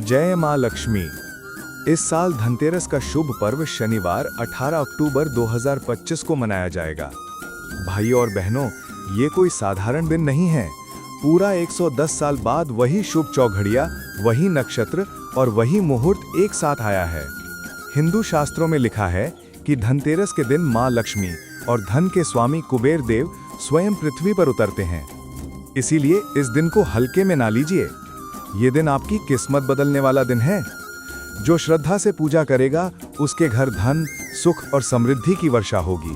जय मां लक्ष्मी। इस साल धनतेरस का शुभ पर्व शनिवार 18 अक्टूबर 2025 को मनाया जाएगा। भाइयों और बहनों, ये कोई साधारण दिन नहीं है। पूरा 110 साल बाद वही शुभ चौघड़िया, वही नक्षत्र और वही मुहूर्त एक साथ आया है। हिंदू शास्त्रों में लिखा है कि धनतेरस के दिन मां लक्ष्मी और धन के स्वामी कुबेर देव स्वयं पृथ्वी पर उतरते हैं। इसीलिए इस दिन को हल्के में ना लीजिए। ये दिन आपकी किस्मत बदलने वाला दिन है। जो श्रद्धा से पूजा करेगा उसके घर धन, सुख और समृद्धि की वर्षा होगी।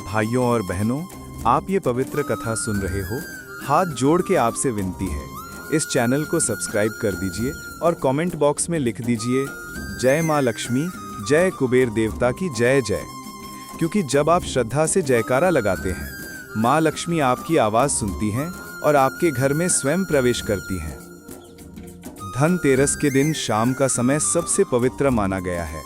भाइयों और बहनों, आप ये पवित्र कथा सुन रहे हो। हाथ जोड़ के आपसे विनती है, इस चैनल को सब्सक्राइब कर दीजिए और कमेंट बॉक्स में लिख दीजिए जय मां लक्ष्मी, जय कुबेर देवता की जय जय। क्योंकि जब आप श्रद्धा से जयकारा लगाते हैं, मां लक्ष्मी आपकी आवाज सुनती हैं और आपके घर में स्वयं प्रवेश करती हैं। धनतेरस के दिन शाम का समय सबसे पवित्र माना गया है।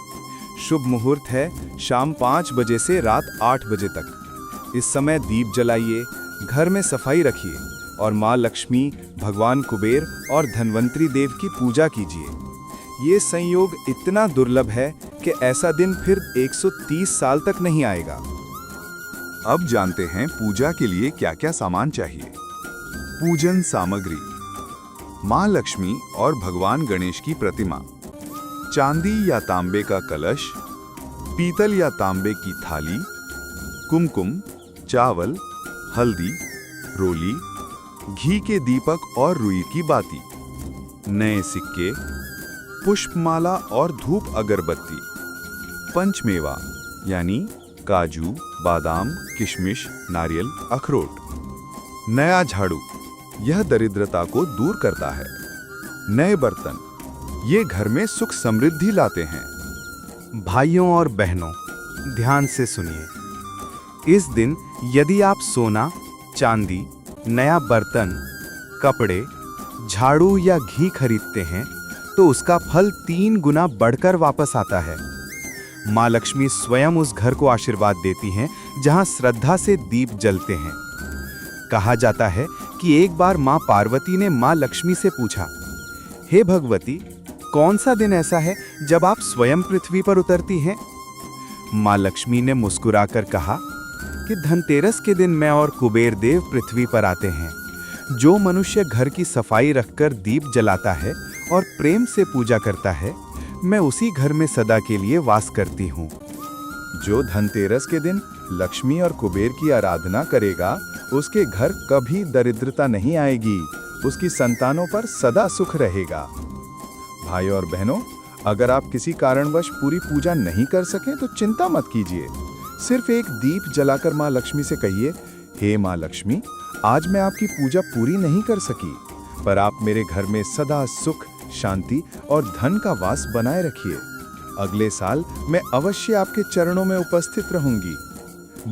शुभ मुहूर्त है शाम 5 बजे से रात 8 बजे तक। इस समय दीप जलाइए, घर में सफाई रखिए और मां लक्ष्मी, भगवान कुबेर और धनवंतरी देव की पूजा कीजिए। ये संयोग इतना दुर्लभ है कि ऐसा दिन फिर 130 साल तक नहीं आएगा। अब जानते हैं पूजा के लिए क्या क्या सामान चाहिए। पूजन सामग्री: मां लक्ष्मी और भगवान गणेश की प्रतिमा, चांदी या तांबे का कलश, पीतल या तांबे की थाली, कुमकुम, चावल, हल्दी, रोली, घी के दीपक और रुई की बाती, नए सिक्के, पुष्पमाला और धूप अगरबत्ती, पंचमेवा यानी काजू, बादाम, किशमिश, नारियल, अखरोट, नया झाड़ू, यह दरिद्रता को दूर करता है, नए बर्तन, ये घर में सुख समृद्धि लाते हैं। भाइयों और बहनों, ध्यान से सुनिए। इस दिन यदि आप सोना, चांदी, नया बर्तन, कपड़े, झाड़ू या घी खरीदते हैं तो उसका फल 3 गुना बढ़कर वापस आता है। मां लक्ष्मी स्वयं उस घर को आशीर्वाद देती हैं जहां श्रद्धा से दीप जलते हैं। कहा जाता है कि एक बार मां पार्वती ने मां लक्ष्मी से पूछा, हे भगवती, कौन सा दिन ऐसा है जब आप स्वयं पृथ्वी पर उतरती हैं? मां लक्ष्मी ने मुस्कुराकर कहा कि धनतेरस के दिन मैं और कुबेर देव पृथ्वी पर आते हैं। जो मनुष्य घर की सफाई रखकर दीप जलाता है और प्रेम से पूजा करता है, मैं उसी घर में सदा के लिए वास करती हूँ। जो धनतेरस के दिन लक्ष्मी और कुबेर की आराधना करेगा, उसके घर कभी दरिद्रता नहीं आएगी, उसकी संतानों पर सदा सुख रहेगा। भाइयों और बहनों, अगर आप किसी कारणवश पूरी पूजा नहीं कर सकें तो चिंता मत कीजिए। सिर्फ एक दीप जलाकर मां लक्ष्मी से कहिए, हे मां लक्ष्मी, आज मैं आपकी पूजा पूरी नहीं कर सकी, पर आप मेरे घर में सदा सुख, शांति और धन का वास बनाए रखिए। अगले साल मैं अवश्य आपके चरणों में उपस्थित रहूंगी।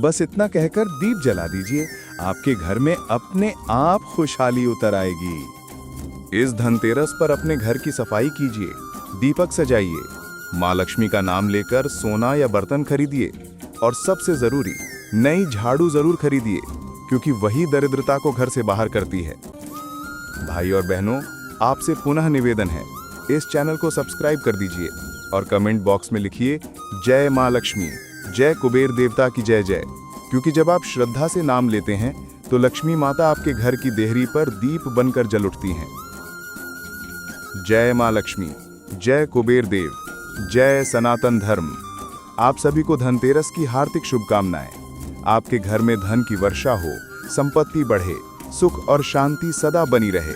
बस इतना कहकर दीप जला दीजिए, आपके घर में अपने आप खुशहाली उतर आएगी। इस धनतेरस पर अपने घर की सफाई कीजिए, दीपक सजाइए, मां लक्ष्मी का नाम लेकर सोना या बर्तन खरीदिए और सबसे जरूरी नई झाड़ू जरूर खरीदिए, क्योंकि वही दरिद्रता को घर से बाहर करती है। भाई और बहनों, आपसे पुनः निवेदन है, इस चैनल को सब्सक्राइब कर दीजिए और कमेंट बॉक्स में लिखिए जय मां लक्ष्मी, जय कुबेर देवता की जय जय। क्योंकि जब आप श्रद्धा से नाम लेते हैं तो लक्ष्मी माता आपके घर की देहरी पर दीप बनकर जल उठती हैं। जय मां लक्ष्मी, जय कुबेर देव, जय सनातन धर्म। आप सभी को धनतेरस की हार्दिक शुभकामनाएं। आपके घर में धन की वर्षा हो, संपत्ति बढ़े, सुख और शांति सदा बनी रहे।